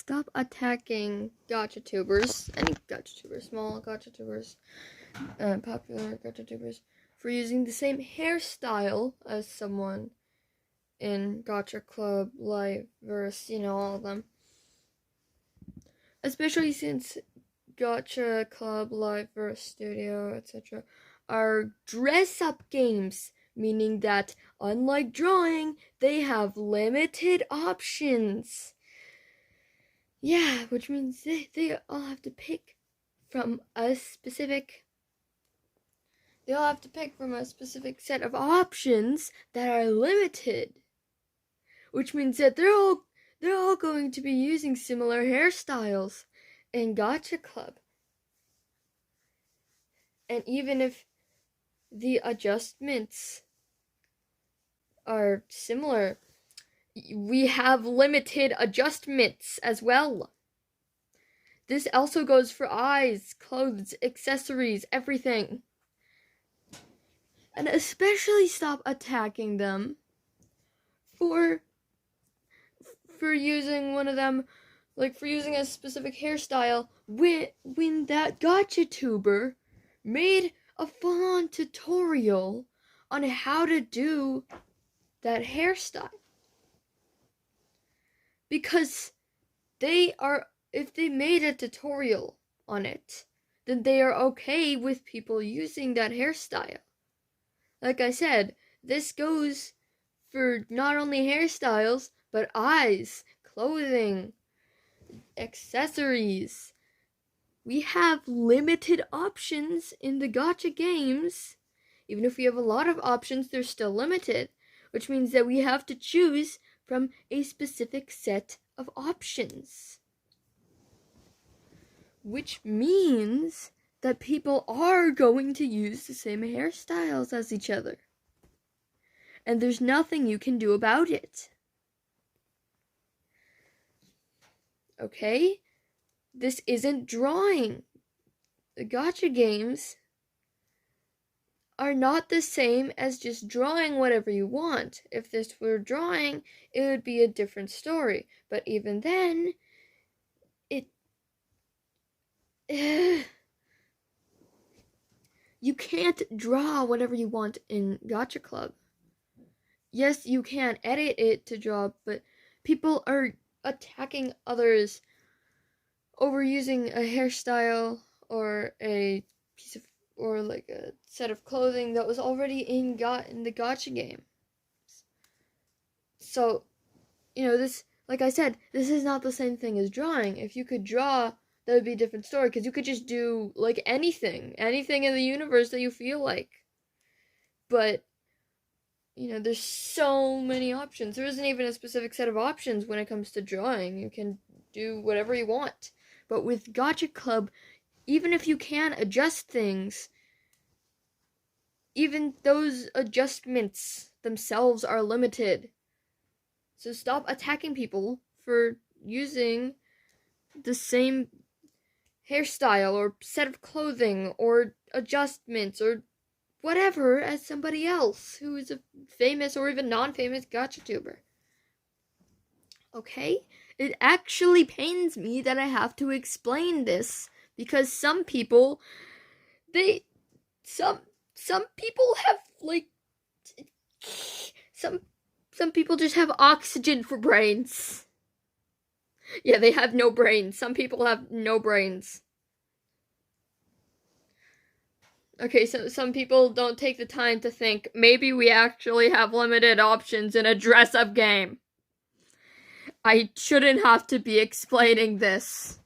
stop attacking gacha tubers, any gacha tubers, small gacha tubers, popular gacha tubers, for using the same hairstyle as someone in Gacha Club, Liveverse, all of them. Especially since Gacha Club, Liveverse, Studio, etc. are dress-up games, meaning that, unlike drawing, they have limited options. Yeah, which means they all have to pick from a specific... They all have to pick from a specific set of options that are limited. Which means that they're all going to be using similar hairstyles in Gacha Club. And even if the adjustments are similar, we have limited adjustments as well. This also goes for eyes, clothes, accessories, everything. And especially stop attacking them for using one of them, like for using a specific hairstyle when that gacha tuber made a full-on tutorial on how to do that hairstyle. Because if they made a tutorial on it, then they are okay with people using that hairstyle. Like I said, this goes for not only hairstyles, but eyes, clothing, accessories. We have limited options in the gacha games. Even if we have a lot of options, they're still limited, which means that we have to choose from a specific set of options. Which means that people are going to use the same hairstyles as each other. And there's nothing you can do about it. Okay? This isn't drawing. The gacha games are not the same as just drawing whatever you want. If this were drawing, it would be a different story. But even then, you can't draw whatever you want in Gacha Club. Yes, you can edit it to draw, but people are attacking others over using a hairstyle or a piece of, or like a set of clothing that was already in the gacha game. So, this, like I said, this is not the same thing as drawing. If you could draw, that would be a different story, because you could just do like anything in the universe that you feel like. But there's so many options. There isn't even a specific set of options when it comes to drawing. You can do whatever you want. But with Gacha Club, even if you can adjust things, even those adjustments themselves are limited. So stop attacking people for using the same hairstyle or set of clothing or adjustments or whatever as somebody else who is a famous or even non-famous gacha tuber. Okay? It actually pains me that I have to explain this, because some people some people have like some people just have oxygen for brains. Yeah, they have no brains. Some people have no brains. Okay, so some people don't take the time to think, maybe we actually have limited options in a dress-up game. I shouldn't have to be explaining this.